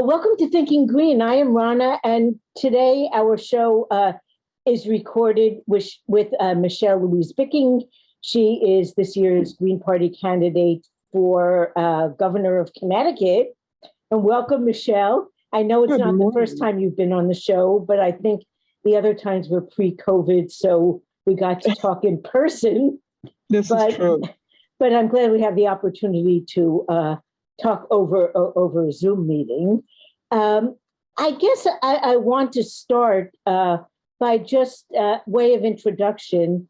Welcome to Thinking Green. I am Rana, and today our show is recorded with Michelle Louise Bicking. She is this year's Green Party candidate for governor of Connecticut. And welcome, Michelle. I know it's not the first time you've been on the show, but I think the other times were pre-COVID, so we got to talk in person. This is true. But I'm glad we have the opportunity to talk over a Zoom meeting. I guess I want to start by just way of introduction,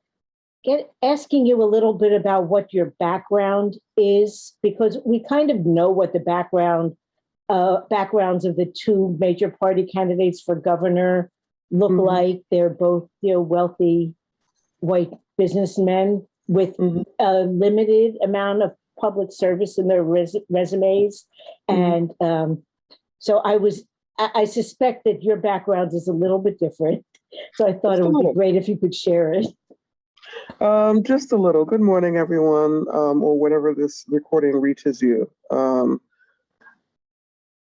asking you a little bit about what your background is, because we kind of know what the backgrounds of the two major party candidates for governor look like. They're both, wealthy white businessmen with a limited amount of public service in their resumes. And so I suspect that your background is a little bit different. So I thought it would be great if you could share it. Just a little. Good morning, everyone, or whenever this recording reaches you.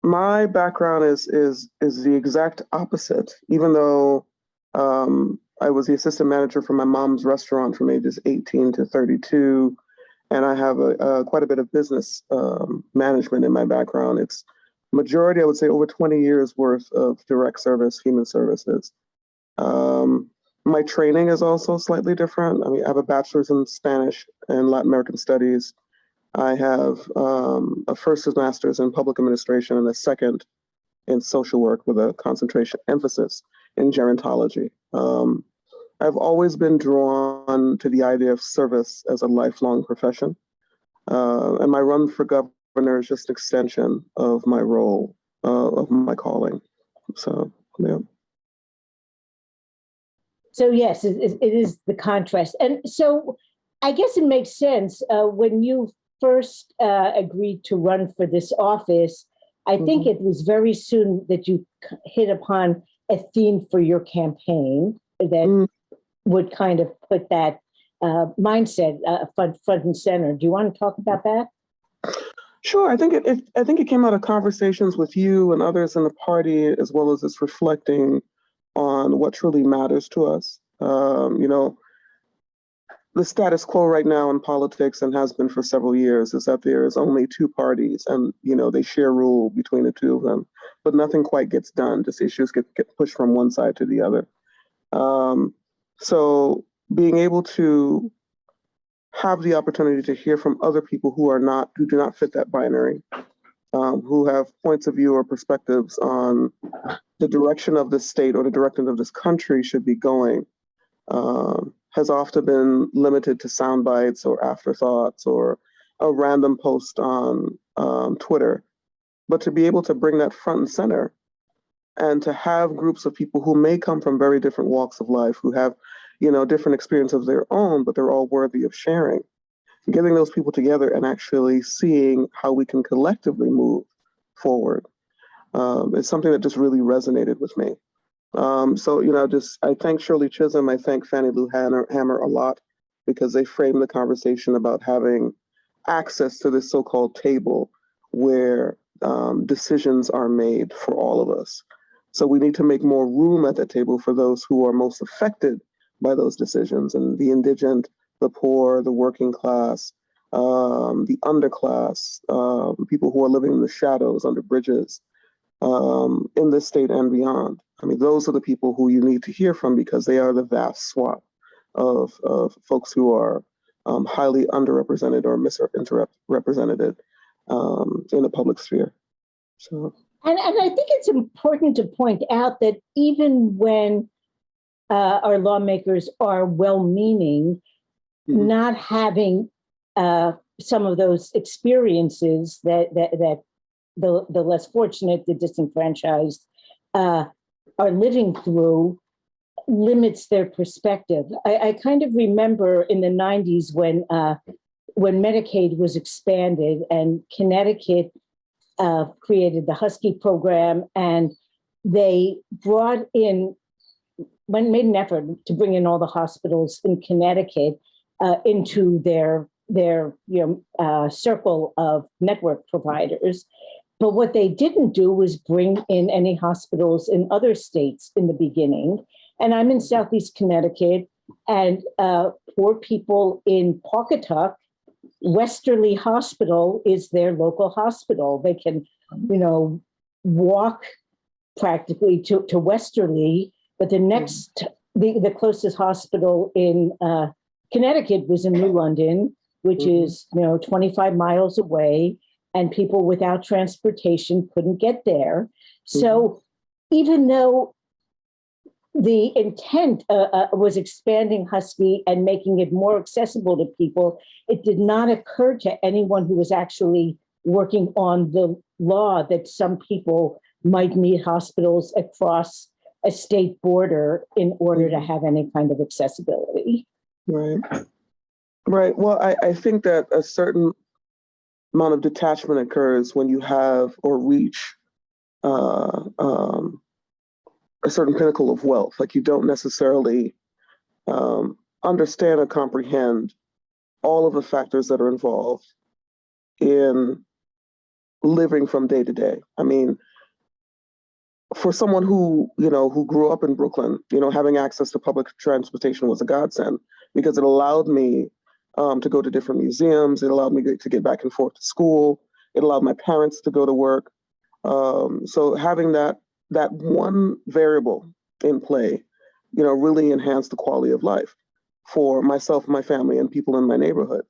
My background is the exact opposite, even though I was the assistant manager for my mom's restaurant from ages 18 to 32. And I have quite a bit of business management in my background. It's majority, I would say, over 20 years worth of direct service, human services. My training is also slightly different. I mean, I have a bachelor's in Spanish and Latin American studies. I have a first master's in public administration and a second in social work with a concentration emphasis in gerontology. I've always been drawn to the idea of service as a lifelong profession. And my run for governor is just an extension of my role, of my calling. So, yeah. So, yes, it is the contrast. And so I guess it makes sense when you first agreed to run for this office, I think it was very soon that you hit upon a theme for your campaign that would kind of put that mindset front and center. Do you want to talk about that? Sure. I think it came out of conversations with you and others in the party, as well as it's reflecting on what truly matters to us. The status quo right now in politics, and has been for several years, is that there is only two parties, and they share rule between the two of them, but nothing quite gets done. Just issues get pushed from one side to the other. So being able to have the opportunity to hear from other people who do not fit that binary, who have points of view or perspectives on the direction of the state or the direction of this country should be going, has often been limited to sound bites or afterthoughts or a random post on Twitter. But to be able to bring that front and center, and to have groups of people who may come from very different walks of life, who have, different experiences of their own, but they're all worthy of sharing. Getting those people together and actually seeing how we can collectively move forward is something that just really resonated with me. I thank Shirley Chisholm, I thank Fannie Lou Hammer a lot, because they framed the conversation about having access to this so-called table where decisions are made for all of us. So we need to make more room at the table for those who are most affected by those decisions, and the indigent, the poor, the working class, the underclass, people who are living in the shadows under bridges, in this state and beyond. I mean, those are the people who you need to hear from, because they are the vast swath of folks who are highly underrepresented or misrepresented in the public sphere. So. And I think it's important to point out that even when our lawmakers are well-meaning, not having some of those experiences that the less fortunate, the disenfranchised, are living through limits their perspective. I kind of remember in the 90s when Medicaid was expanded and Connecticut created the Husky program, and they brought in, made an effort to bring in all the hospitals in Connecticut into their circle of network providers. But what they didn't do was bring in any hospitals in other states in the beginning. And I'm in Southeast Connecticut, and poor people in Pawcatuck, Westerly Hospital is their local hospital. They can, walk practically to Westerly, but the closest hospital in Connecticut was in New London, which is 25 miles away, and people without transportation couldn't get there. So even though the intent was expanding Husky and making it more accessible to people, it did not occur to anyone who was actually working on the law that some people might need hospitals across a state border in order to have any kind of accessibility. Right. Right. Well, I think that a certain amount of detachment occurs when you have or reach a certain pinnacle of wealth. Like, you don't necessarily understand or comprehend all of the factors that are involved in living from day to day. I mean, for someone who grew up in Brooklyn, having access to public transportation was a godsend, because it allowed me to go to different museums. It allowed me to get back and forth to school. It allowed my parents to go to work. So having that one variable in play, really enhanced the quality of life for myself, my family, and people in my neighborhood.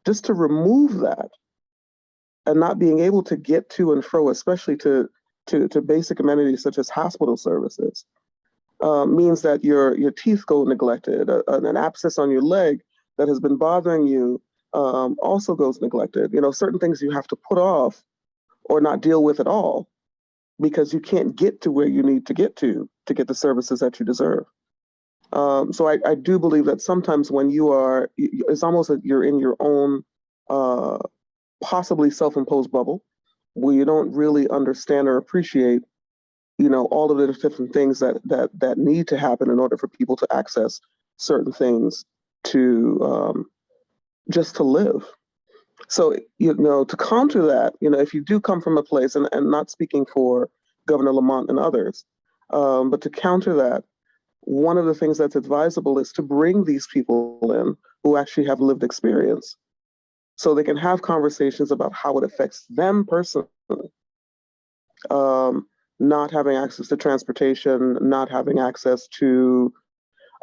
Just to remove that and not being able to get to and fro, especially to basic amenities such as hospital services, means that your teeth go neglected. An abscess on your leg that has been bothering you also goes neglected. Certain things you have to put off or not deal with at all, because you can't get to where you need to get get the services that you deserve. So I do believe that sometimes when it's almost like you're in your own possibly self-imposed bubble, where you don't really understand or appreciate, all of the different things that need to happen in order for people to access certain things to just to live. So, to counter that, if you do come from a place, and not speaking for Governor Lamont and others, but to counter that, one of the things that's advisable is to bring these people in who actually have lived experience, so they can have conversations about how it affects them personally. Not having access to transportation, not having access to,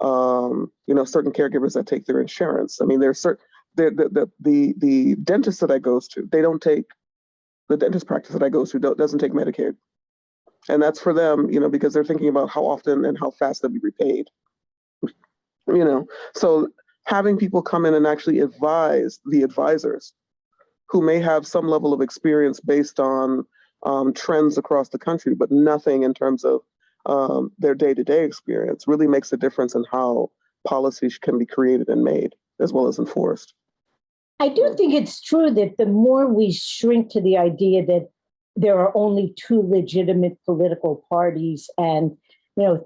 certain caregivers that take their insurance. I mean, there's certain, the dentist that I goes to, the dentist practice that I go to doesn't take Medicaid. And that's for them, because they're thinking about how often and how fast they'll be repaid. So having people come in and actually advise the advisors who may have some level of experience based on trends across the country, but nothing in terms of their day-to-day experience, really makes a difference in how policies can be created and made, as well as enforced. I do think it's true that the more we shrink to the idea that there are only two legitimate political parties, and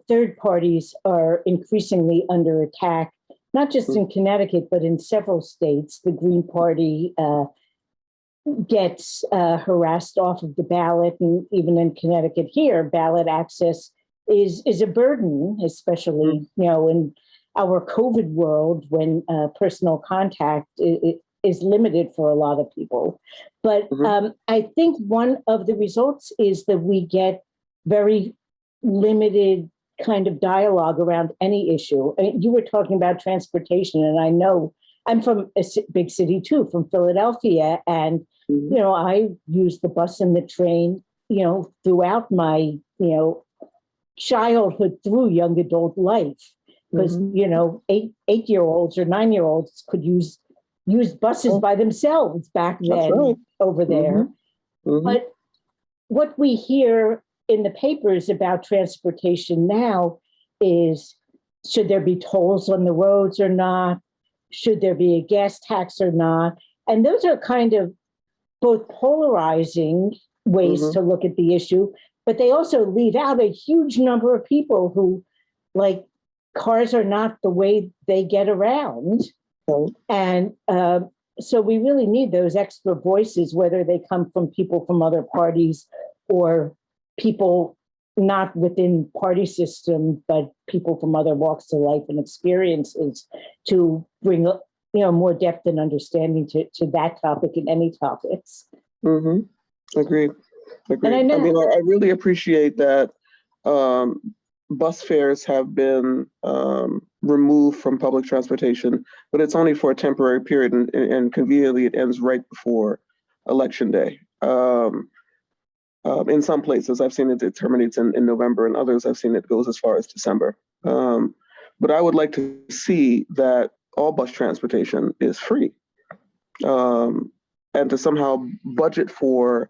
third parties are increasingly under attack, not just in Connecticut, but in several states. The Green Party gets harassed off of the ballot, and even in Connecticut here, ballot access is a burden, especially in our COVID world, when personal contact is limited for a lot of people. But I think one of the results is that we get very limited kind of dialogue around any issue. I mean, you were talking about transportation, and I know I'm from a big city too, from Philadelphia, and I use the bus and the train, throughout my childhood through young adult life, because 8-year-olds or 9-year-olds could use buses by themselves back then over there. But what we hear in the papers about transportation now is, should there be tolls on the roads or not? Should there be a gas tax or not? And those are kind of both polarizing ways to look at the issue, but they also leave out a huge number of people who, like, cars are not the way they get around. And so we really need those extra voices, whether they come from people from other parties or people not within party system, but people from other walks of life and experiences, to bring more depth and understanding to that topic and any topics. Agreed. And I mean, I really appreciate that bus fares have been removed from public transportation, but it's only for a temporary period, and conveniently it ends right before Election Day. In some places, I've seen it terminates in November, and others I've seen it goes as far as December. But I would like to see that all bus transportation is free, and to somehow budget for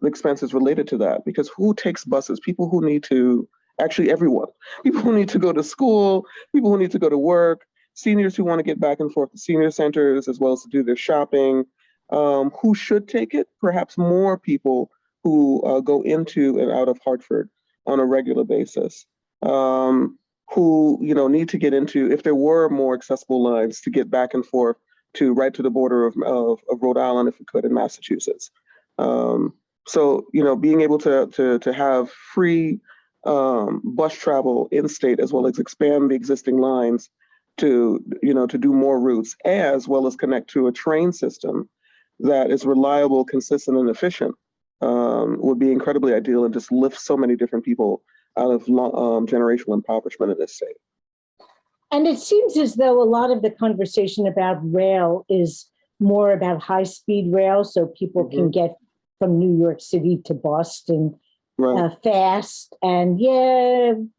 the expenses related to that, because who takes buses? People who need to, actually everyone, people who need to go to school, people who need to go to work, seniors who want to get back and forth to senior centers as well as to do their shopping. Who should take it? Perhaps more people who go into and out of Hartford on a regular basis, who need to get into, if there were more accessible lines to get back and forth to right to the border of Rhode Island, if we could, in Massachusetts. So being able to have free bus travel in state, as well as expand the existing lines to do more routes, as well as connect to a train system that is reliable, consistent, and efficient, would be incredibly ideal, and just lift so many different people out of generational impoverishment in this state. And it seems as though a lot of the conversation about rail is more about high-speed rail, so people can get from New York City to Boston fast. And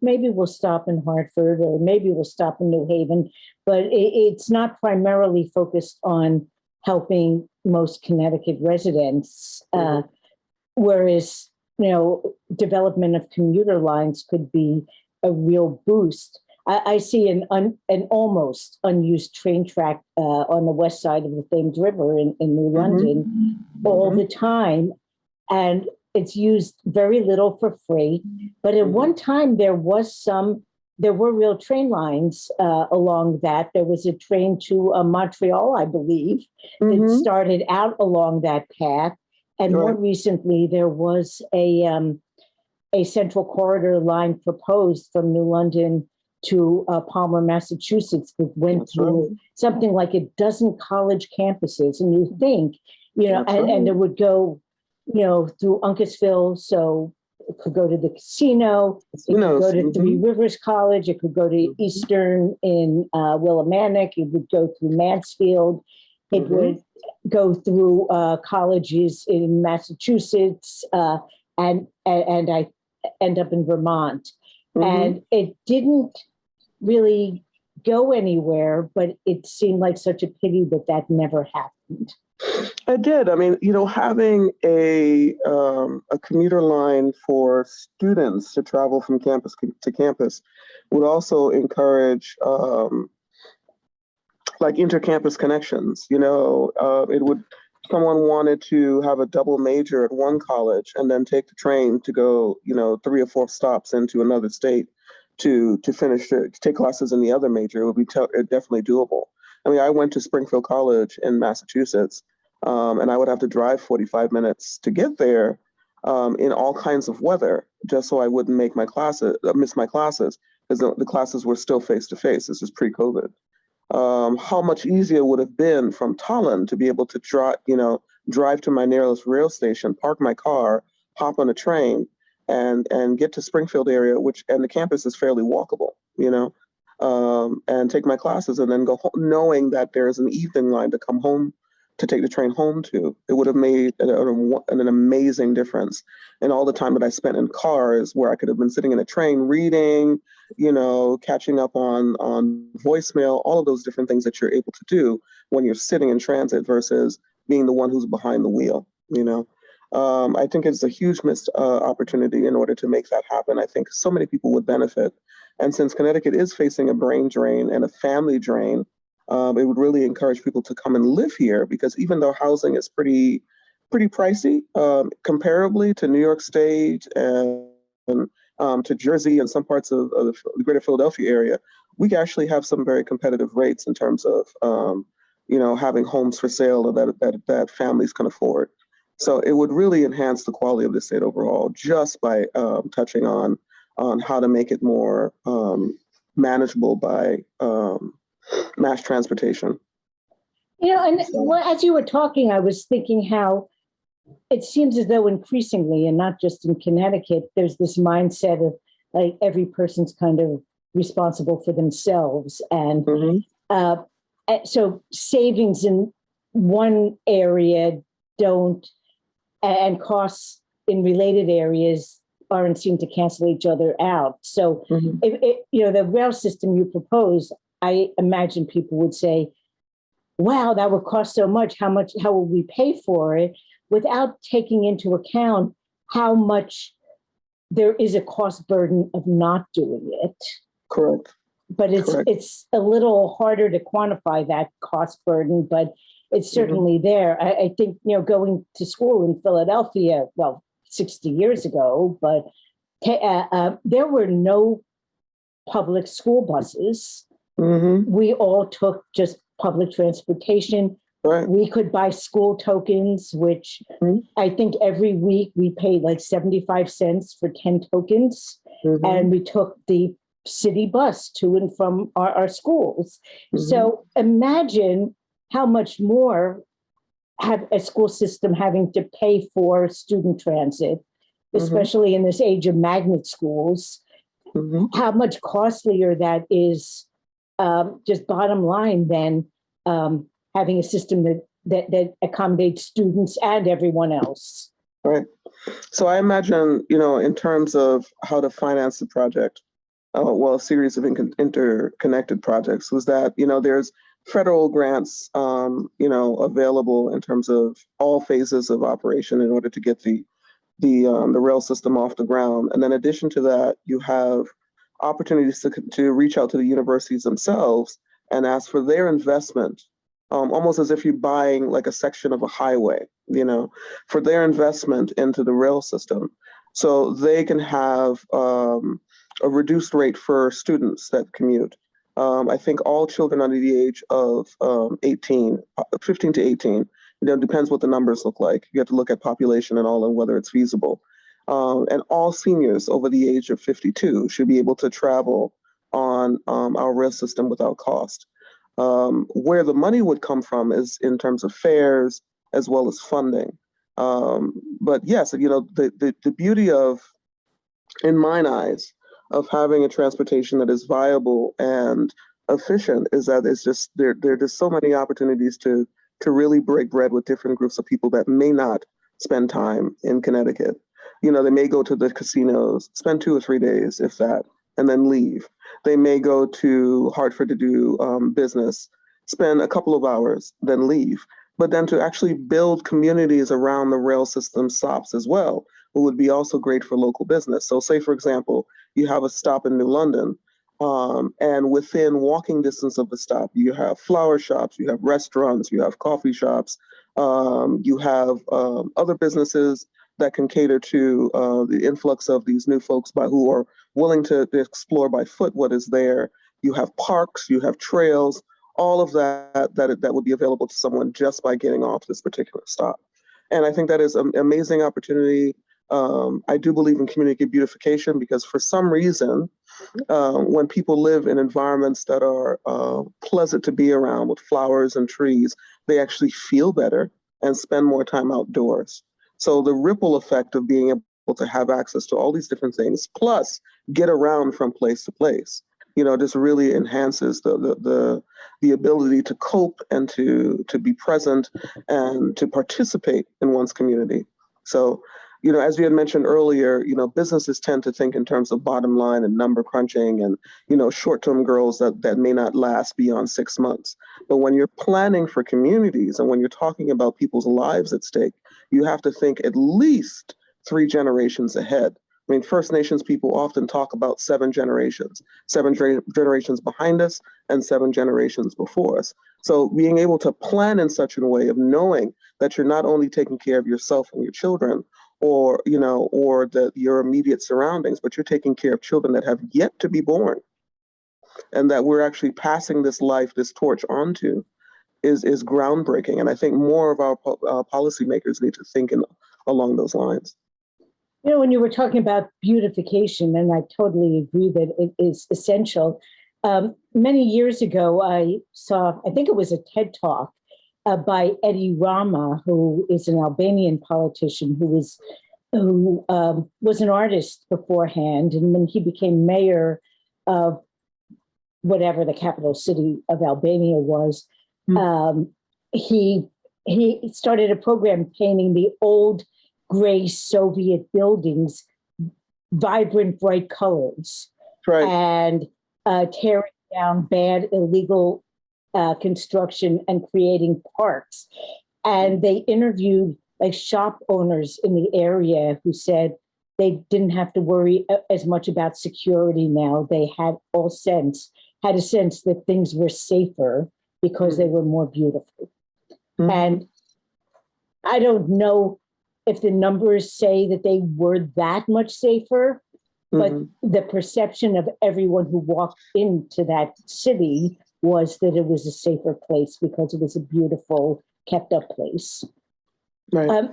maybe we'll stop in Hartford, or maybe we'll stop in New Haven, but it's not primarily focused on helping most Connecticut residents. Whereas, development of commuter lines could be a real boost. I see an almost unused train track on the west side of the Thames River in New London all the time. And it's used very little for free. But at one time, there were real train lines along that. There was a train to Montreal, I believe, that started out along that path. And more recently, there was a Central Corridor line proposed from New London to Palmer, Massachusetts, that went through something like a dozen college campuses. And you think, and it would go, through Uncasville. So it could go to the casino, it could go to Three Rivers College, it could go to Eastern in Willimantic, it would go through Mansfield, it would go through colleges in Massachusetts, and I end up in Vermont. And it didn't really go anywhere, but it seemed like such a pity that never happened. It did. I mean, having a commuter line for students to travel from campus to campus would also encourage like intercampus connections. It would. Someone wanted to have a double major at one college and then take the train to go, 3 or 4 stops into another state to finish to take classes in the other major. It would be definitely doable. I mean, I went to Springfield College in Massachusetts, and I would have to drive 45 minutes to get there in all kinds of weather, just so I wouldn't miss my classes, because the classes were still face-to-face. This is pre-COVID. How much easier it would have been from Tallinn to be able to drive to my nearest rail station, park my car, hop on a train, and get to Springfield area, and the campus is fairly walkable, and take my classes and then go home, knowing that there's an evening line to come home, to take the train home to. It would have made an amazing difference. And all the time that I spent in cars, where I could have been sitting in a train reading, catching up on voicemail, all of those different things that you're able to do when you're sitting in transit versus being the one who's behind the wheel, I think it's a huge missed opportunity in order to make that happen. I think so many people would benefit. And since Connecticut is facing a brain drain and a family drain, it would really encourage people to come and live here because even though housing is pretty pricey, comparably to New York State and to Jersey and some parts of the greater Philadelphia area, we actually have some very competitive rates in terms of having homes for sale that families can afford. So it would really enhance the quality of the state overall just by touching on how to make it more manageable by mass transportation. And as you were talking, I was thinking how it seems as though increasingly, and not just in Connecticut, there's this mindset of like every person's kind of responsible for themselves. And so savings in one area don't, and costs in related areas aren't seen to cancel each other out. So, the rail system you propose, I imagine people would say, wow, that would cost so much. How will we pay for it? Without taking into account how much there is a cost burden of not doing it. Correct. But it's a little harder to quantify that cost burden, but it's certainly there. I think, going to school in Philadelphia, 60 years ago, but there were no public school buses. We all took just public transportation. Right. We could buy school tokens, which I think every week we paid like 75 cents for 10 tokens. And we took the city bus to and from our schools. So imagine how much more have a school system having to pay for student transit, especially in this age of magnet schools, how much costlier that is, just bottom line than having a system that accommodates students and everyone else. Right. So I imagine, in terms of how to finance the project, a series of interconnected projects was that, there's federal grants, available in terms of all phases of operation in order to get the rail system off the ground. And then in addition to that, you have opportunities to reach out to the universities themselves and ask for their investment, almost as if you're buying like a section of a highway, for their investment into the rail system. So they can have a reduced rate for students that commute. I think all children under the age of 15 to 18, depends what the numbers look like. You have to look at population and all and whether it's feasible. And all seniors over the age of 52 should be able to travel on our rail system without cost. Where the money would come from is in terms of fares as well as funding. But yes, the beauty of, in mine eyes, of having a transportation that is viable and efficient is that it's just there are just so many opportunities to really break bread with different groups of people that may not spend time in Connecticut. They may go to the casinos, spend 2 or 3 days, if that, and then leave. They may go to Hartford to do business, spend a couple of hours, then leave. But then to actually build communities around the rail system stops as well, would be also great for local business. So say, for example, you have a stop in New London, and within walking distance of the stop, you have flower shops, you have restaurants, you have coffee shops, you have other businesses that can cater to the influx of these new folks who are willing to explore by foot what is there. You have parks, you have trails, all of that would be available to someone just by getting off this particular stop. And I think that is an amazing opportunity. I do believe in community beautification because for some reason, when people live in environments that are pleasant to be around with flowers and trees, they actually feel better and spend more time outdoors. So the ripple effect of being able to have access to all these different things, plus get around from place to place, just really enhances the ability to cope and to be present and to participate in one's community. So, as we had mentioned earlier, businesses tend to think in terms of bottom line and number crunching and, short-term goals that may not last beyond 6 months. But when you're planning for communities and when you're talking about people's lives at stake, you have to think at least 3 generations ahead. I mean, First Nations people often talk about 7 generations, generations behind us and 7 generations before us. So being able to plan in such a way of knowing that you're not only taking care of yourself and your children, or your immediate surroundings, but you're taking care of children that have yet to be born, and that we're actually passing this torch onto, is groundbreaking. And I think more of our policymakers need to think along those lines. You know, when you were talking about beautification, and I totally agree that it is essential. Many years ago, I think it was a TED Talk by Eddie Rama, who is an Albanian politician who was an artist beforehand. And when he became mayor of whatever the capital city of Albania was, he started a program painting the old gray Soviet buildings vibrant, bright colors, right, and tearing down bad, illegal construction and creating parks. And they interviewed like shop owners in the area who said they didn't have to worry as much about security now. They had a sense that things were safer because they were more beautiful. Mm-hmm. And I don't know if the numbers say that they were that much safer, but the perception of everyone who walked into that city was that it was a safer place because it was a beautiful, kept up place. Right.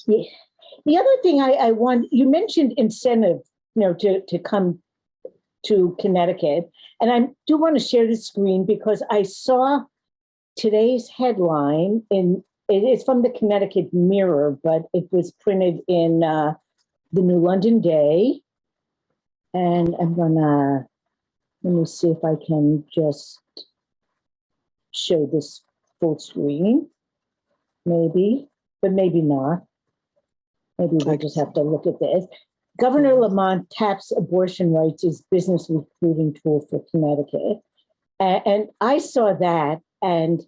The other thing I want, you mentioned incentive, to come to Connecticut. And I do want to share the screen because I saw today's headline it's from the Connecticut Mirror, but it was printed in the New London Day. And let me see if I can just show this full screen. Maybe, but maybe not. Maybe we'll just have to look at this. Governor Lamont taps abortion rights as business recruiting tool for Connecticut. And I saw that, and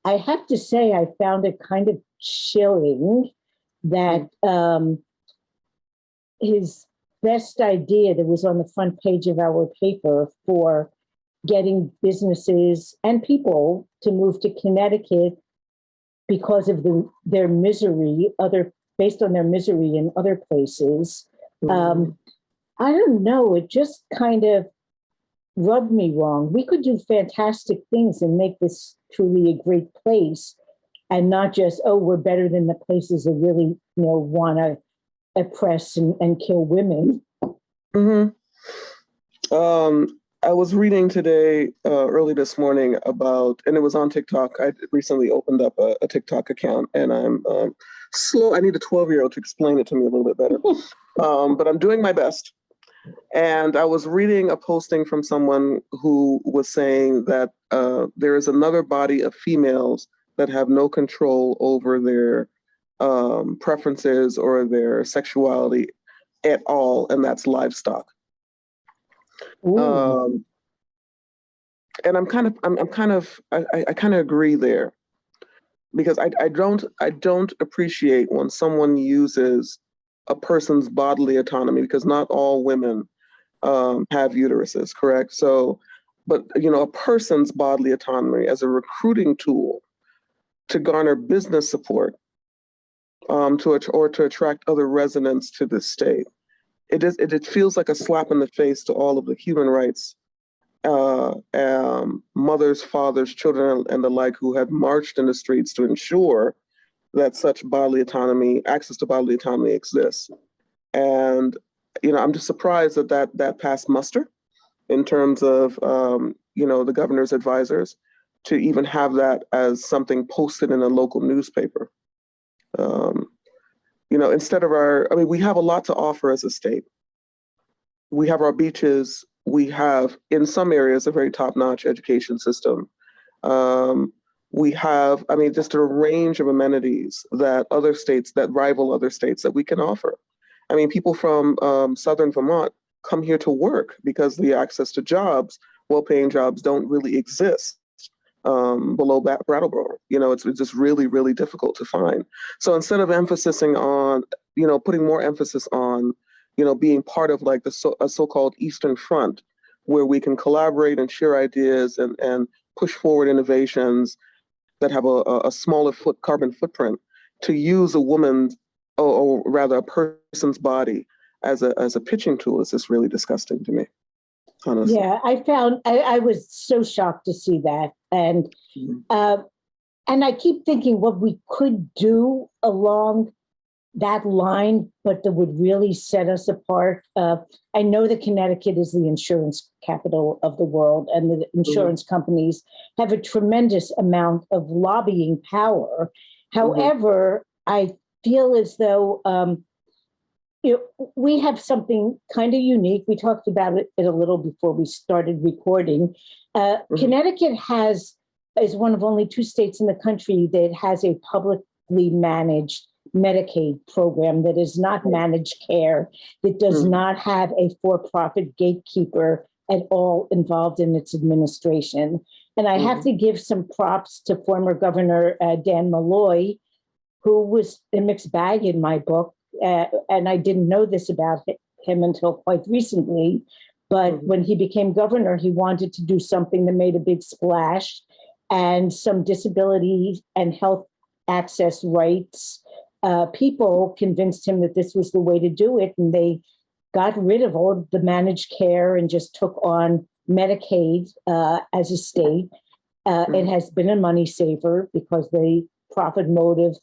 I have to say, I found it kind of chilling that his best idea that was on the front page of our paper for getting businesses and people to move to Connecticut because of their misery, based on their misery in other places. I don't know, it just kind of rubbed me wrong. We could do fantastic things and make this truly a great place, and not just, we're better than the places that really, want to oppress and kill women. I was reading today, early this morning, about, and it was on TikTok. I recently opened up a TikTok account, and I'm slow. I need a 12-year-old to explain it to me a little bit better. But I'm doing my best. And I was reading a posting from someone who was saying that there is another body of females that have no control over their preferences or their sexuality at all, and that's livestock. And I kind of agree there, because I don't appreciate when someone uses a person's bodily autonomy, because not all women have uteruses, correct? So, but a person's bodily autonomy as a recruiting tool to garner business support, to attract other residents to the state. It feels like a slap in the face to all of the human rights mothers, fathers, children, and the like, who have marched in the streets to ensure that such access to bodily autonomy exists. And I'm just surprised that passed muster in terms of the governor's advisors to even have that as something posted in a local newspaper. Instead of we have a lot to offer as a state. We have our beaches. We have, in some areas, a very top-notch education system. We have, just a range of amenities that rival other states that we can offer. People from Southern Vermont come here to work because the access to jobs, well-paying jobs, don't really exist below Brattleboro. It's just really, really difficult to find. So instead of emphasizing on, putting more emphasis on, being part of like a so-called Eastern Front, where we can collaborate and share ideas and push forward innovations that have a smaller carbon footprint, to use a woman's, or rather a person's body as a pitching tool is just really disgusting to me, honestly. Yeah, I was so shocked to see that. And I keep thinking what we could do along that line, but that would really set us apart. I know that Connecticut is the insurance capital of the world, and the insurance companies have a tremendous amount of lobbying power. However, I feel as though we have something kind of unique. We talked about it a little before we started recording. Connecticut is one of only 2 states in the country that has a publicly managed Medicaid program that is not managed care, that does not have a for-profit gatekeeper at all involved in its administration. And I have to give some props to former Governor Dan Malloy, who was a mixed bag in my book. And I didn't know this about him until quite recently. But when he became governor, he wanted to do something that made a big splash, and some disability and health access rights people convinced him that this was the way to do it. And they got rid of all the managed care and just took on Medicaid as a state. It has been a money saver because the profit motive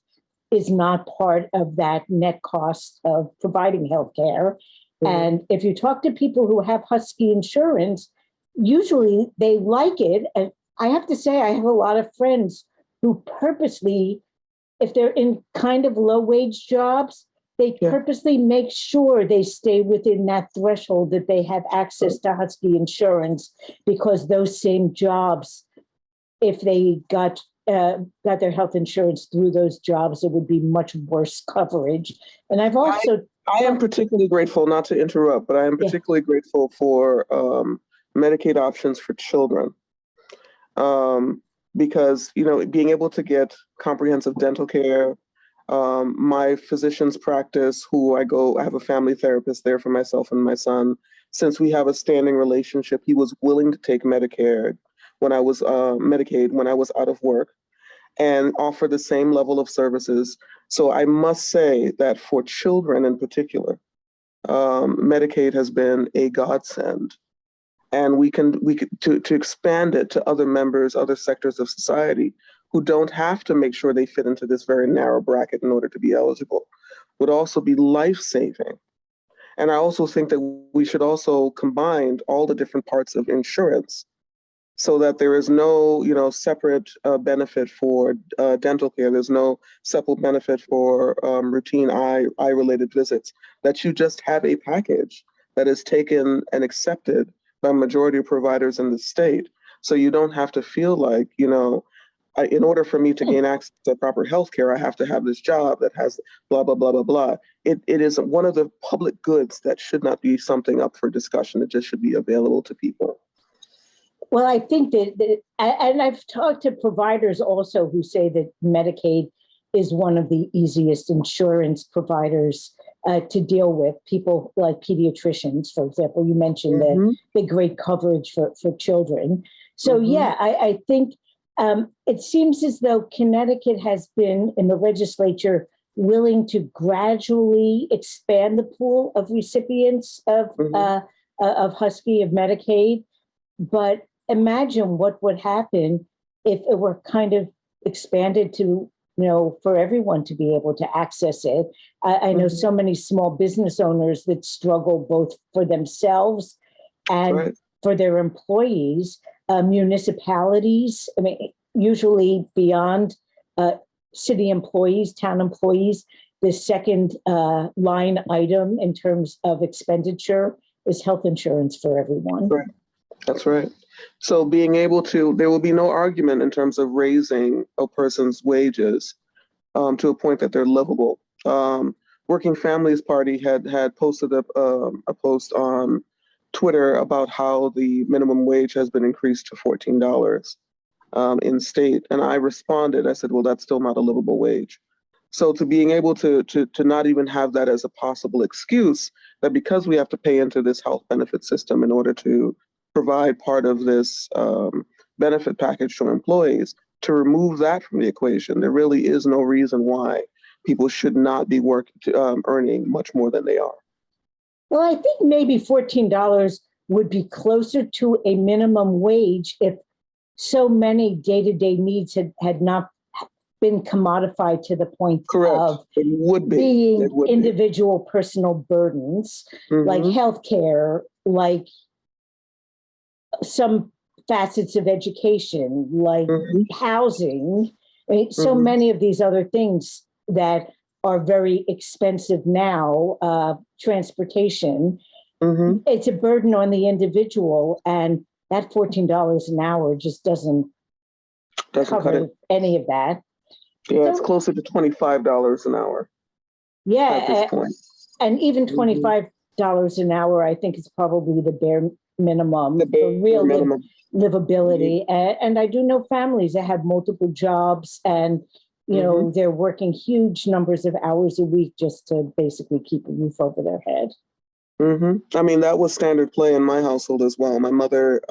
is not part of that net cost of providing health care. And if you talk to people who have Husky insurance, usually they like it. And I have to say, I have a lot of friends who purposely, if they're in kind of low wage jobs, they purposely make sure they stay within that threshold, that they have access to Husky insurance, because those same jobs, if they got their health insurance through those jobs, it would be much worse coverage. And I've also... I am particularly grateful, not to interrupt, but I am particularly grateful for Medicaid options for children. Because, being able to get comprehensive dental care, my physician's practice, I have a family therapist there for myself and my son. Since we have a standing relationship, he was willing to take Medicaid when I was out of work, and offer the same level of services. So I must say that for children in particular, Medicaid has been a godsend. And we could to expand it to other sectors of society who don't have to make sure they fit into this very narrow bracket in order to be eligible, would also be life-saving. And I also think that we should also combine all the different parts of insurance, so that there is no, separate benefit for dental care. There's no separate benefit for routine eye-related visits. That you just have a package that is taken and accepted by majority of providers in the state. So you don't have to feel like, in order for me to gain access to proper health care, I have to have this job that has blah, blah, blah, blah, blah. It is one of the public goods that should not be something up for discussion. It just should be available to people. Well, I think that and I've talked to providers also who say that Medicaid is one of the easiest insurance providers to deal with. People like pediatricians, for example. You mentioned the great coverage for children. So I think it seems as though Connecticut has been in the legislature willing to gradually expand the pool of recipients of Husky, of Medicaid. But imagine what would happen if it were kind of expanded to, for everyone to be able to access it. I know so many small business owners that struggle both for themselves and for their employees. Municipalities, usually beyond city employees, town employees, the second line item in terms of expenditure is health insurance for everyone. Right. That's right. So there will be no argument in terms of raising a person's wages to a point that they're livable. Working Families Party had posted a post on Twitter about how the minimum wage has been increased to $14. in state. And I responded, I said, well, that's still not a livable wage. So to being able to not even have that as a possible excuse, that because we have to pay into this health benefit system in order to provide part of this benefit package to employees, to remove that from the equation, there really is no reason why people should not be earning much more than they are. Well, I think maybe $14 would be closer to a minimum wage if so many day-to-day needs had not been commodified to the point Correct. Of it would be. being It would individual personal burdens, like healthcare, like some facets of education, like housing. I mean, so many of these other things that are very expensive now, transportation. It's a burden on the individual, and that $14 an hour just doesn't cover any of that. Yeah, so, it's closer to $25 an hour. Yeah, at this point. And even $25 an hour, I think, is probably the bare minimum for real livability. And I do know families that have multiple jobs, and you know they're working huge numbers of hours a week just to basically keep a roof over their head. I mean, that was standard play in my household as well. My mother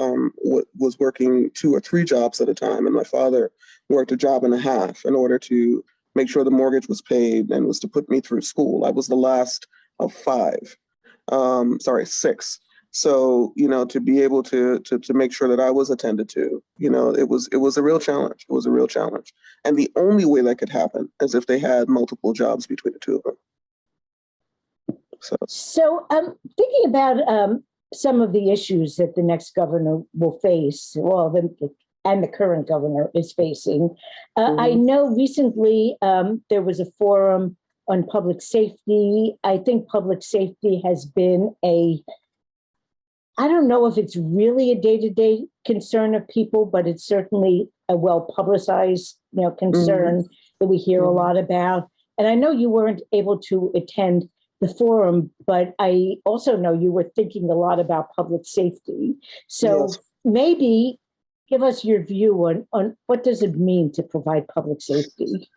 was working 2 or 3 jobs at a time, and my father worked a job and a half in order to make sure the mortgage was paid and was to put me through school. I was the last of 6. So, you know, to be able to make sure that I was attended to, you know, it was a real challenge. It was a real challenge. And the only way that could happen is if they had multiple jobs between the two of them. So thinking about some of the issues that the next governor will face, and the current governor is facing. I know recently there was a forum on public safety. I think public safety has been I don't know if it's really a day-to-day concern of people, but it's certainly a well-publicized, concern that we hear a lot about. And I know you weren't able to attend the forum, but I also know you were thinking a lot about public safety. So maybe give us your view on what does it mean to provide public safety?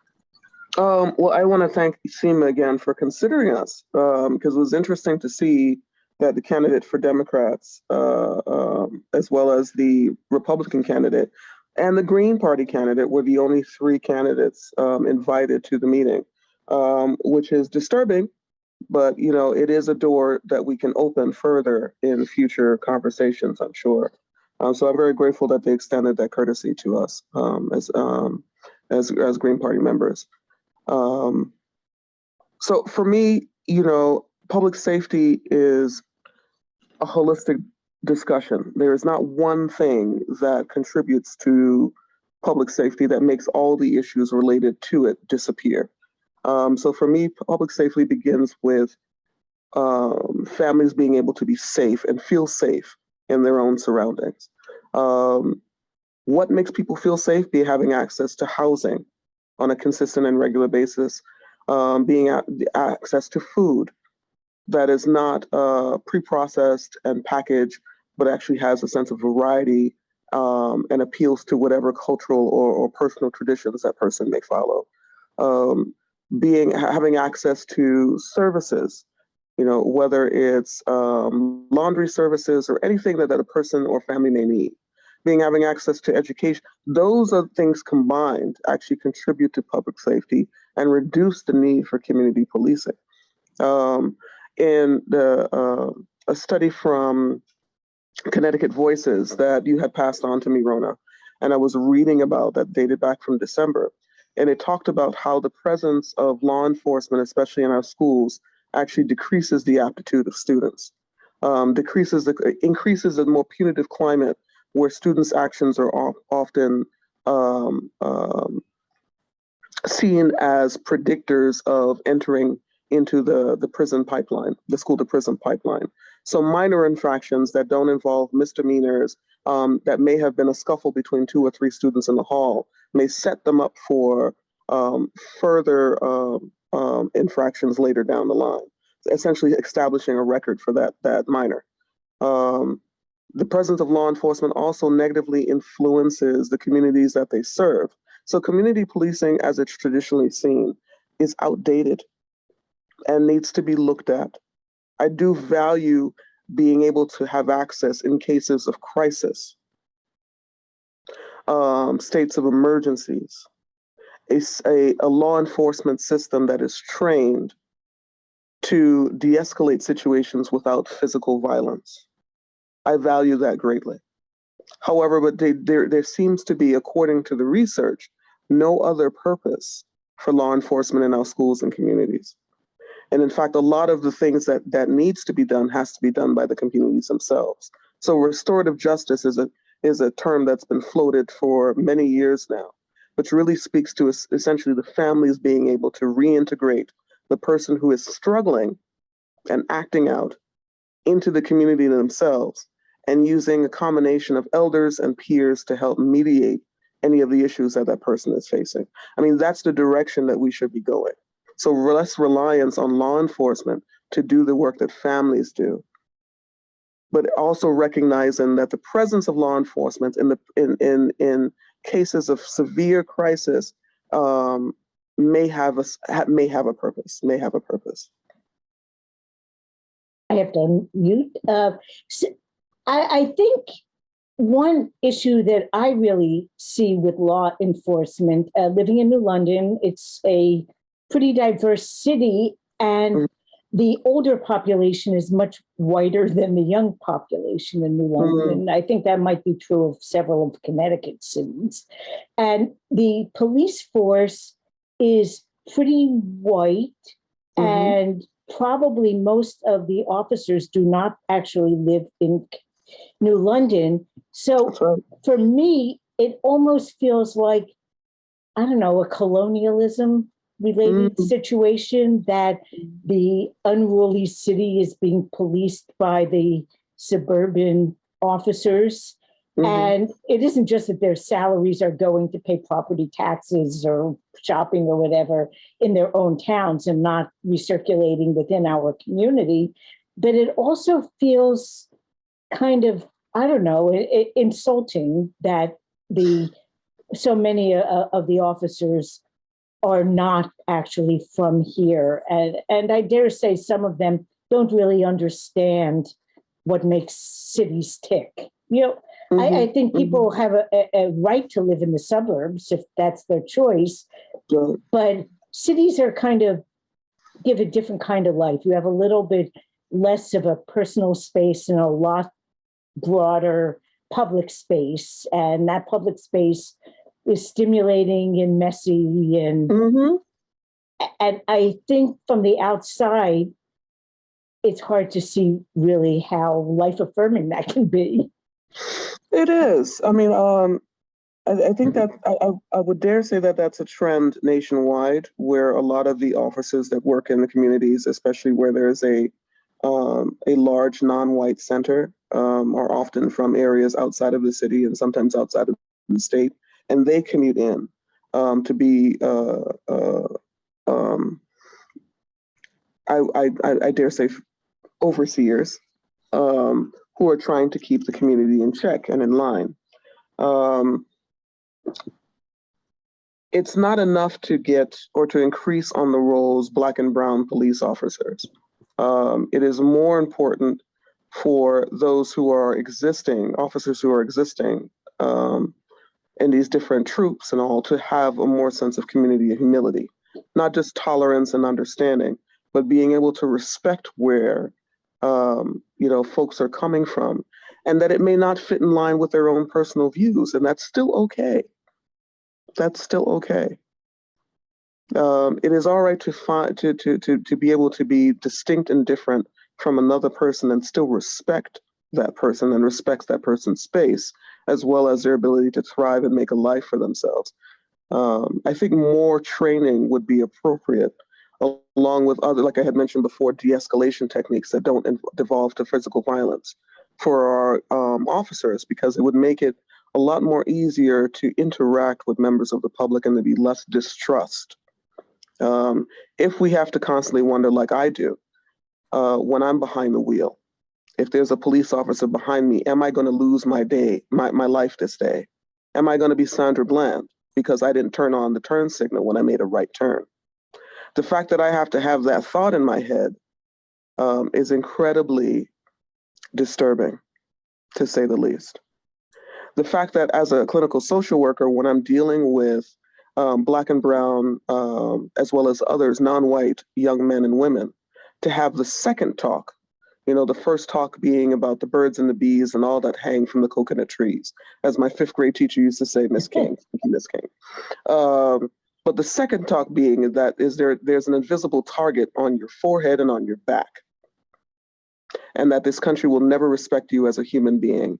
Well, I want to thank Seema again for considering us, because it was interesting to see that the candidate for Democrats, as well as the Republican candidate and the Green Party candidate were the only 3 candidates invited to the meeting, which is disturbing. But, you know, it is a door that we can open further in future conversations, I'm sure. So I'm very grateful that they extended that courtesy to us as Green Party members. So for me, you know, public safety is a holistic discussion. There is not one thing that contributes to public safety that makes all the issues related to it disappear. So for me, public safety begins with families being able to be safe and feel safe in their own surroundings. What makes people feel safe? Be having access to housing on a consistent and regular basis, access to food that is not pre-processed and packaged, but actually has a sense of variety and appeals to whatever cultural or personal traditions that person may follow. Having access to services, you know, whether it's laundry services or anything that a person or family may need. Having access to education, those are things combined actually contribute to public safety and reduce the need for community policing. In a study from Connecticut Voices that you had passed on to me, Rona, and I was reading about that dated back from December, and it talked about how the presence of law enforcement, especially in our schools, actually decreases the aptitude of students, increases the more punitive climate where students' actions are often seen as predictors of entering into the prison pipeline, the school to prison pipeline. So minor infractions that don't involve misdemeanors, that may have been a scuffle between 2 or 3 students in the hall, may set them up for further infractions later down the line, essentially establishing a record for that minor. the presence of law enforcement also negatively influences the communities that they serve. So community policing, as it's traditionally seen, is outdated and needs to be looked at. I do value being able to have access in cases of crisis, states of emergencies, a law enforcement system that is trained to de-escalate situations without physical violence. I value that greatly. However, but there seems to be, according to the research, no other purpose for law enforcement in our schools and communities. And in fact, a lot of the things that needs to be done has to be done by the communities themselves. So restorative justice is a term that's been floated for many years now, which really speaks to essentially the families being able to reintegrate the person who is struggling and acting out into the community themselves, and using a combination of elders and peers to help mediate any of the issues that person is facing. I mean, that's the direction that we should be going. So less reliance on law enforcement to do the work that families do, but also recognizing that the presence of law enforcement in cases of severe crisis may have a purpose. I have to unmute. I think one issue that I really see with law enforcement, living in New London, it's a pretty diverse city, and the older population is much whiter than the young population in New London. I think that might be true of several of Connecticut cities. And the police force is pretty white, and probably most of the officers do not actually live in New London. So for me, it almost feels like, I don't know, a colonialism related situation, that the unruly city is being policed by the suburban officers. And it isn't just that their salaries are going to pay property taxes or shopping or whatever in their own towns and not recirculating within our community, but it also feels kind of, I don't know, insulting that so many of the officers are not actually from here. And I dare say some of them don't really understand what makes cities tick. I think people have a right to live in the suburbs if that's their choice, but cities are give a different kind of life. You have a little bit less of a personal space and a lot broader public space, and that public space is stimulating and messy, and I think from the outside it's hard to see really how life affirming that can be. It is. I mean, I think that I would dare say that that's a trend nationwide, where a lot of the officers that work in the communities, especially where there's a large non-white center, are often from areas outside of the city and sometimes outside of the state, and they commute in to be, I dare say, overseers who are trying to keep the community in check and in line. It's not enough to get or to increase on the rolls Black and brown police officers. It is more important for those who are existing, officers who are existing in these different troops and all, to have a more sense of community and humility, not just tolerance and understanding, but being able to respect where folks are coming from, and that it may not fit in line with their own personal views, and that's still okay. That's still okay. It is all right to be able to be distinct and different from another person and still respect that person and respect that person's space, as well as their ability to thrive and make a life for themselves. I think more training would be appropriate, along with other, like I had mentioned before, de-escalation techniques that don't devolve to physical violence for our officers, because it would make it a lot more easier to interact with members of the public and to be less distrust. If we have to constantly wonder, like I do, when I'm behind the wheel, If there's a police officer behind me, am I going to lose my day, my life this day? Am I going to be Sandra Bland because I didn't turn on the turn signal when I made a right turn? The fact that I have to have that thought in my head is incredibly disturbing, to say the least. The fact that as a clinical social worker, when I'm dealing with Black and Brown, as well as others, non-white young men and women, to have the second talk, the first talk being about the birds and the bees and all that hang from the coconut trees, as my fifth grade teacher used to say, Miss King, thank you, Miss King. But the second talk being that there's an invisible target on your forehead and on your back, and that this country will never respect you as a human being.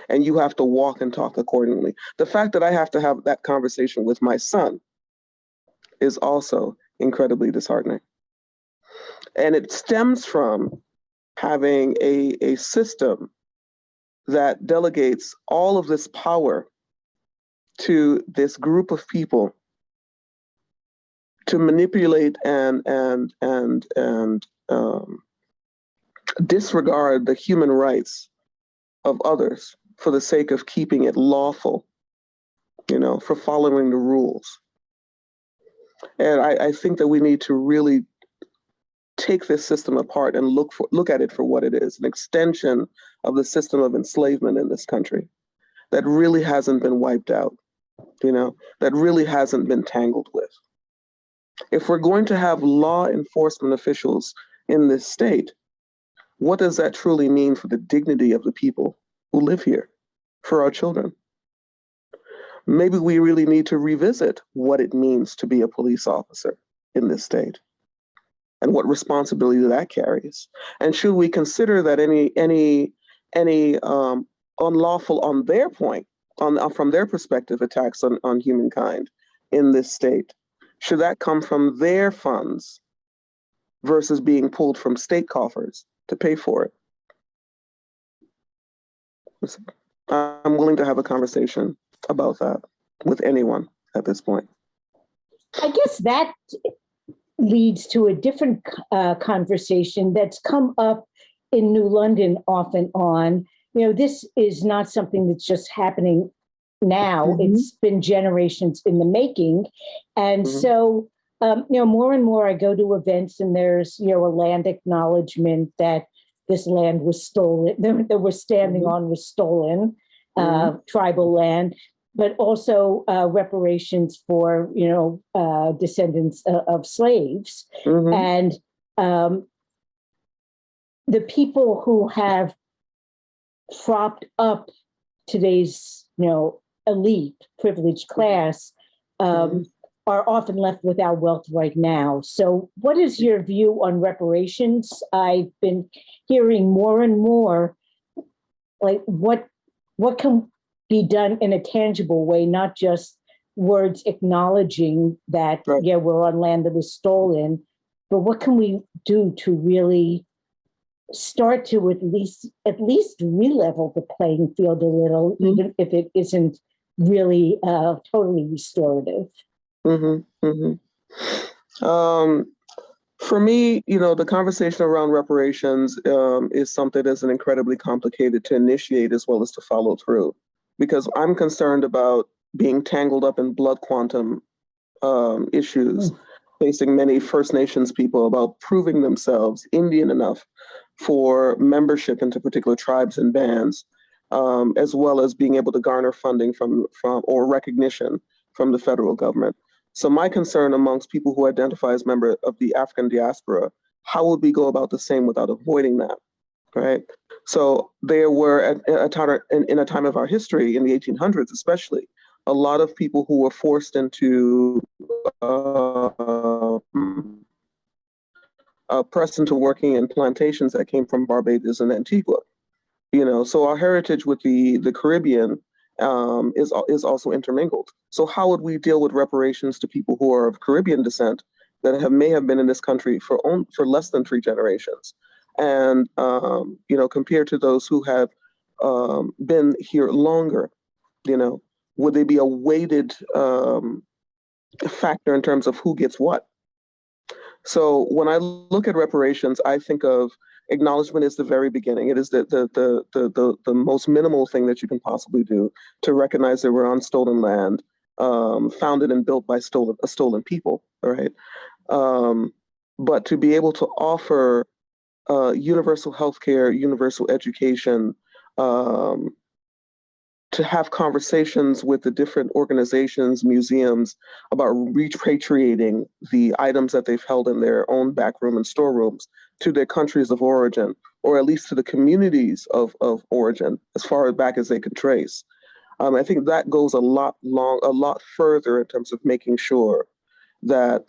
And you have to walk and talk accordingly. The fact that I have to have that conversation with my son is also incredibly disheartening. And it stems from having a system that delegates all of this power to this group of people to manipulate and disregard the human rights of others for the sake of keeping it lawful, for following the rules. And I think that we need to really take this system apart and look at it for what it is, an extension of the system of enslavement in this country that really hasn't been wiped out, that really hasn't been tangled with. If we're going to have law enforcement officials in this state, what does that truly mean for the dignity of the people who live here, for our children? Maybe we really need to revisit what it means to be a police officer in this state and what responsibility that carries. And should we consider that any unlawful on their point, from their perspective, attacks on humankind in this state, should that come from their funds versus being pulled from state coffers to pay for it? I'm willing to have a conversation about that with anyone at this point. I guess that leads to a different conversation that's come up in New London off and on. This is not something that's just happening now. Mm-hmm. It's been generations in the making. And mm-hmm. so, more and more I go to events and there's, a land acknowledgement that this land was stolen, that we're standing mm-hmm. on was stolen, mm-hmm. Tribal land, but also reparations for, descendants of slaves. Mm-hmm. And the people who have propped up today's, elite privileged class mm-hmm. are often left without wealth right now. So what is your view on reparations? I've been hearing more and more, like what can be done in a tangible way, not just words acknowledging that, right. Yeah, we're on land that was stolen, but what can we do to really start to at least re-level the playing field a little, mm-hmm. even if it isn't really totally restorative? Mm-hmm. Mm-hmm. For me, the conversation around reparations is something that's incredibly complicated to initiate as well as to follow through, because I'm concerned about being tangled up in blood quantum issues facing many First Nations people about proving themselves Indian enough for membership into particular tribes and bands, as well as being able to garner funding from or recognition from the federal government. So my concern amongst people who identify as member of the African diaspora, how would we go about the same without avoiding that, right? So there were in a time of our history, in the 1800s especially, a lot of people who were forced into pressed into working in plantations that came from Barbados and Antigua. So our heritage with the Caribbean is also intermingled. So how would we deal with reparations to people who are of Caribbean descent that may have been in this country for less than 3 generations, and compared to those who have been here longer? Would they be a weighted factor in terms of who gets what? So when I look at reparations, I think of Acknowledgement is the very beginning. It is the most minimal thing that you can possibly do to recognize that we're on stolen land, founded and built by stolen people, right? But to be able to offer universal healthcare, universal education, to have conversations with the different organizations, museums about repatriating the items that they've held in their own backroom and storerooms to their countries of origin, or at least to the communities of origin, as far back as they can trace. I think that goes a lot further in terms of making sure that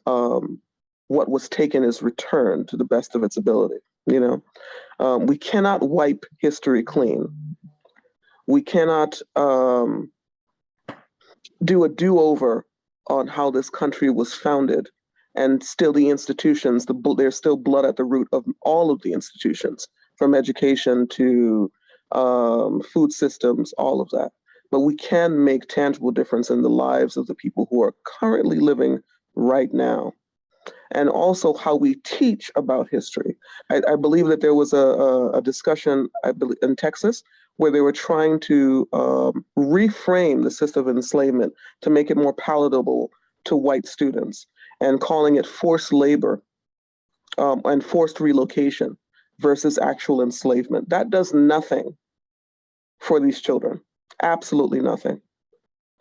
what was taken is returned to the best of its ability. We cannot wipe history clean. We cannot do a do-over on how this country was founded, and still the institutions, there's still blood at the root of all of the institutions, from education to food systems, all of that. But we can make tangible difference in the lives of the people who are currently living right now. And also how we teach about history. I believe that there was a discussion, I believe, in Texas, where they were trying to reframe the system of enslavement to make it more palatable to white students, and calling it forced labor and forced relocation versus actual enslavement. That does nothing for these children, absolutely nothing.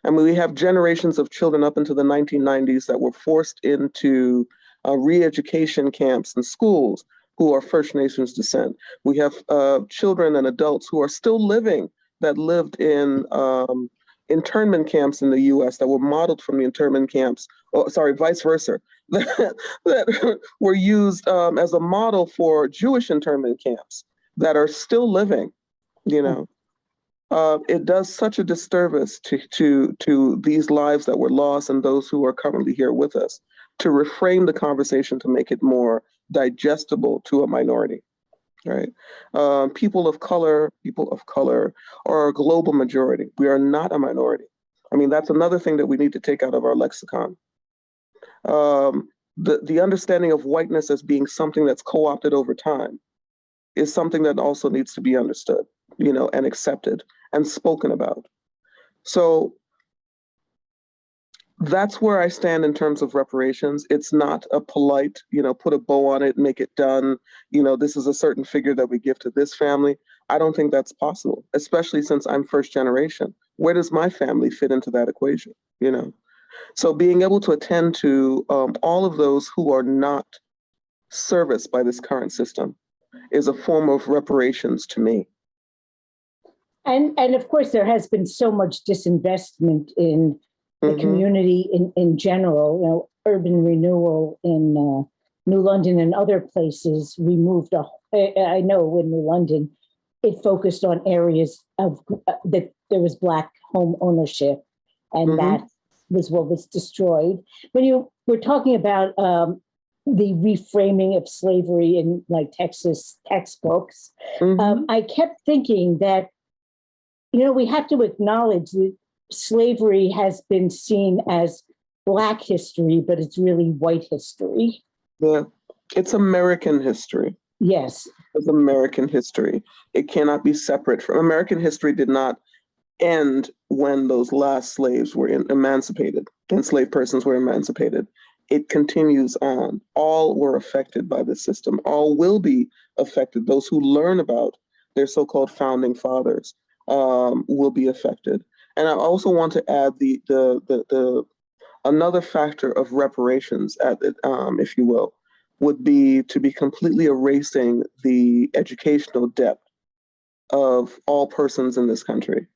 I mean, we have generations of children up into the 1990s that were forced into re-education camps and schools who are First Nations descent. We have children and adults who are still living, that lived in internment camps in the US that were modeled from the internment camps, vice versa, that were used as a model for Jewish internment camps that are still living, It does such a disservice to these lives that were lost and those who are currently here with us, to reframe the conversation to make it more digestible to a minority, right? People of color are a global majority. We are not a minority. I mean, that's another thing that we need to take out of our lexicon. The understanding of whiteness as being something that's co-opted over time is something that also needs to be understood, and accepted and spoken about. So that's where I stand in terms of reparations. It's not a polite, put a bow on it, make it done. This is a certain figure that we give to this family. I don't think that's possible, especially since I'm first generation. Where does my family fit into that equation? So being able to attend to all of those who are not serviced by this current system is a form of reparations to me. And of course, there has been so much disinvestment in the community in general. Urban renewal in New London and other places removed I know in New London, it focused on areas of that there was Black home ownership, and that was what was destroyed. When you were talking about the reframing of slavery in like Texas textbooks, I kept thinking that, we have to acknowledge that slavery has been seen as Black history, but it's really white history. Yeah, it's American history. Yes. It's American history. It cannot be separate from American history. Did not end when those last slaves were emancipated, enslaved persons were emancipated. It continues on. All were affected by this system. All will be affected. Those who learn about their so-called founding fathers will be affected. And I also want to add the another factor of reparations, if you will, would be to be completely erasing the educational depth of all persons in this country.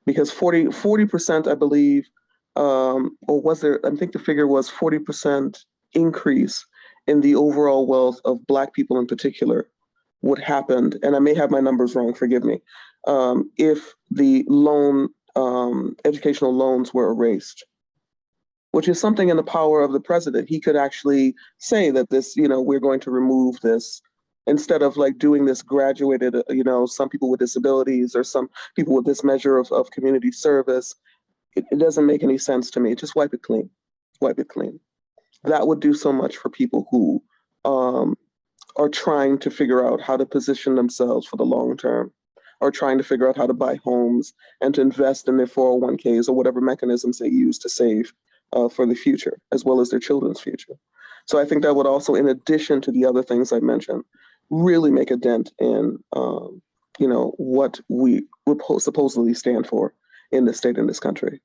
Because 40%, I believe, or was there, I think the figure was 40% increase in the overall wealth of Black people in particular would happen, and I may have my numbers wrong, forgive me, if the educational loans were erased, which is something in the power of the president. He could actually say that this, we're going to remove this, instead of like doing this graduated, some people with disabilities or some people with this measure of community service. It doesn't make any sense to me. Just wipe it clean. Wipe it clean. That would do so much for people who are trying to figure out how to position themselves for the long term, are trying to figure out how to buy homes and to invest in their 401ks or whatever mechanisms they use to save for the future, as well as their children's future. So I think that would also, in addition to the other things I mentioned, really make a dent in, what we supposedly stand for in this state, in this country.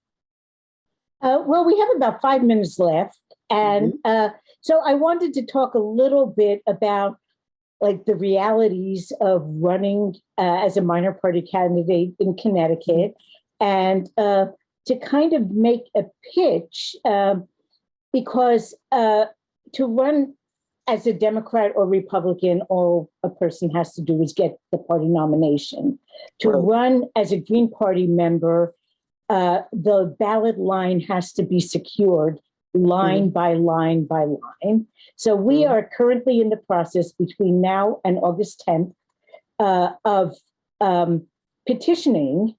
Well, we have about 5 minutes left. And so I wanted to talk a little bit about like the realities of running as a minor party candidate in Connecticut, and to kind of make a pitch, because to run as a Democrat or Republican, all a person has to do is get the party nomination. To run as a Green Party member, the ballot line has to be secured line by line by line. So we are currently in the process between now and August 10th of petitioning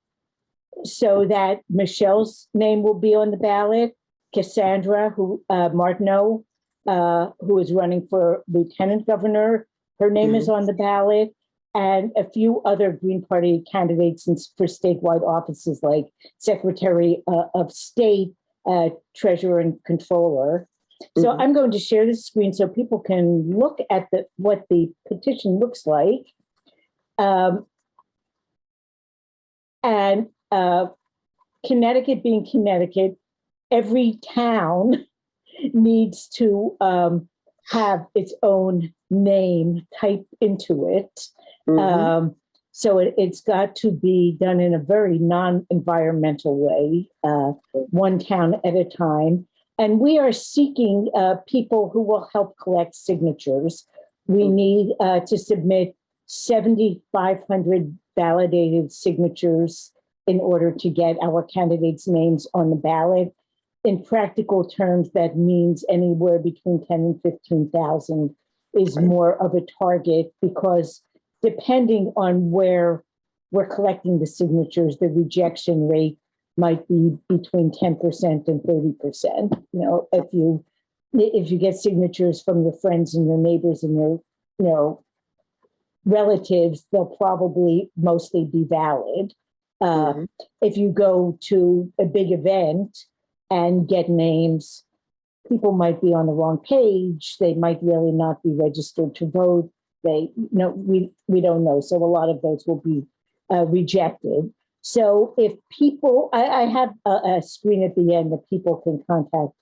so that Michelle's name will be on the ballot, Cassandra Martineau, who is running for lieutenant governor, her name is on the ballot, and a few other Green Party candidates for statewide offices like Secretary of State, Treasurer and Controller. So I'm going to share the screen so people can look at what the petition looks like. And Connecticut being Connecticut, every town needs to have its own name typed into it. So it's got to be done in a very non-environmental way, one town at a time. And we are seeking people who will help collect signatures. We need to submit 7,500 validated signatures in order to get our candidates' names on the ballot. In practical terms, that means anywhere between 10 and 15,000 is more of a target, because depending on where we're collecting the signatures, the rejection rate might be between 10% and 30%. You know, if you get signatures from your friends and your neighbors and your relatives, they'll probably mostly be valid. If you go to a big event and get names, people might be on the wrong page. They might really not be registered to vote. We don't know. So a lot of those will be rejected. So if people, I have a screen at the end that people can contact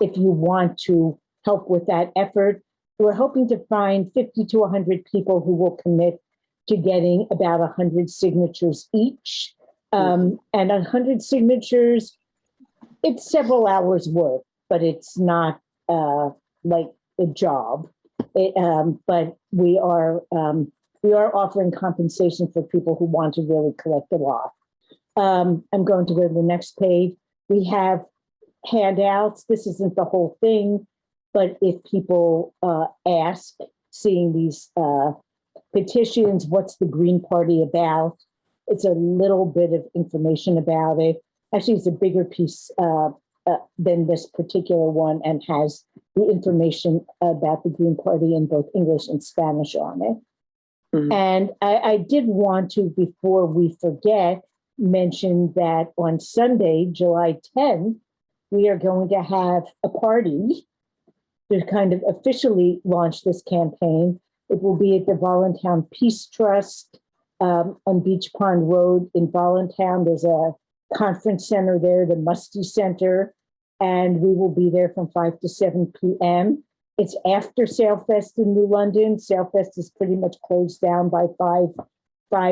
if you want to help with that effort. We're hoping to find 50 to 100 people who will commit to getting about 100 signatures each. And 100 signatures, it's several hours work, but it's not like a job. But we are offering compensation for people who want to really collect a lot. I'm going to go to the next page. We have handouts. This isn't the whole thing, but if people ask, seeing these petitions, what's the Green Party about? It's a little bit of information about it. Actually, it's a bigger piece than this particular one, and has the information about the Green Party in both English and Spanish on it. And I did want to, before we forget, mention that on Sunday, July 10th, we are going to have a party to kind of officially launch this campaign. It will be at the Voluntown Peace Trust on Beach Pond Road in Voluntown. There's a conference center there, the Musty Center, and we will be there from 5 to 7 p.m. It's after Sailfest in New London. Sailfest is pretty much closed down by 5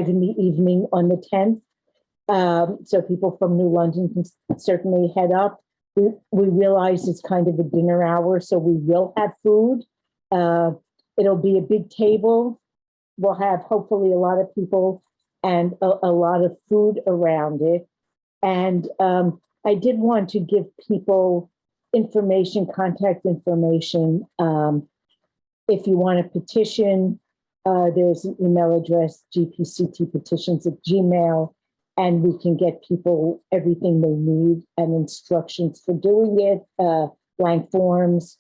in the evening on the 10th. So people from New London can certainly head up. We realize it's kind of a dinner hour, so we will have food. It'll be a big table. We'll have hopefully a lot of people and a lot of food around it. And I did want to give people information, contact information. If you want to petition, there's an email address, gpctpetitions@gmail.com. And we can get people everything they need and instructions for doing it, blank forms.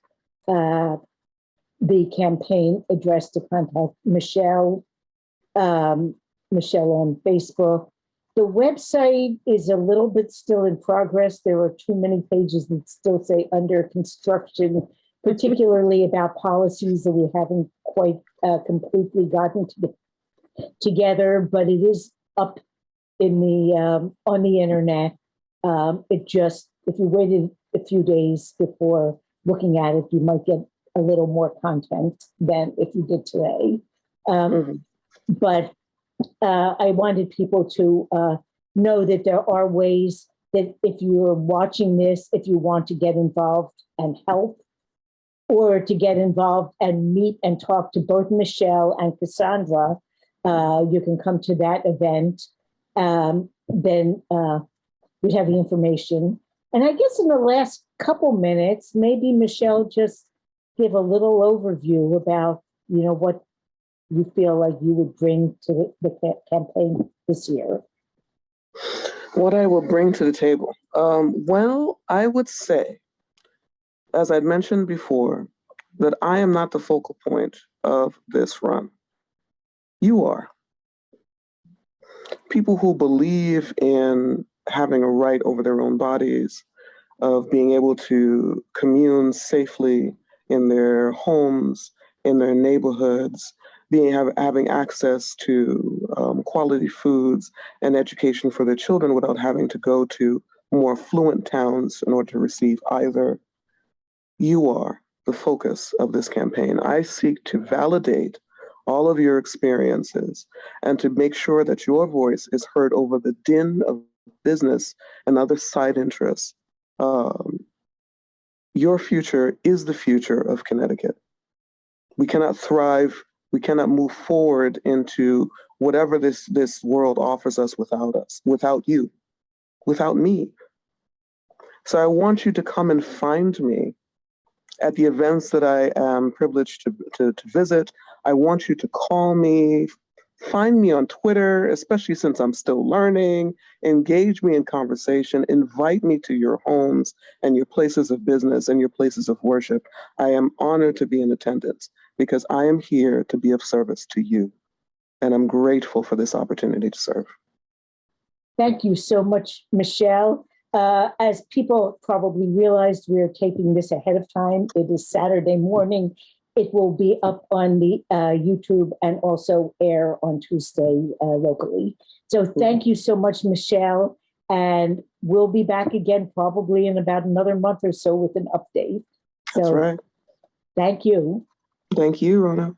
the campaign address to contact Michelle, Michelle on Facebook. The website is a little bit still in progress. There are too many pages that still say under construction, particularly about policies that we haven't quite completely gotten together, but it is up in the on the internet. It just, if you waited a few days before looking at it, you might get a little more content than if you did today. But I wanted people to know that there are ways that if you're watching this, if you want to get involved and help, or to get involved and meet and talk to both Michelle and Cassandra, you can come to that event. Then we have the information. And I guess in the last couple minutes, maybe Michelle just give a little overview about, you know, what you feel like you would bring to the campaign this year. What I will bring to the table. Well, I would say, as I'd mentioned before, that I am not the focal point of this run. You are. People who believe in having a right over their own bodies, of being able to commune safely in their homes, in their neighborhoods, having access to quality foods and education for their children without having to go to more affluent towns in order to receive either. You are the focus of this campaign. I seek to validate all of your experiences and to make sure that your voice is heard over the din of business and other side interests. Your future is the future of Connecticut. We cannot thrive, we cannot move forward into whatever this world offers us, without you, without me. So I want you to come and find me at the events that I am privileged to visit. I want you to call me, find me on Twitter, especially since I'm still learning, engage me in conversation, invite me to your homes and your places of business and your places of worship. I am honored to be in attendance because I am here to be of service to you. And I'm grateful for this opportunity to serve. Thank you so much, Michelle. As people probably realized, we're taping this ahead of time. It is Saturday morning. It will be up on the YouTube and also air on Tuesday locally. So thank you so much, Michelle. And we'll be back again probably in about another month or so with an update. That's right. Thank you. Thank you, Rona.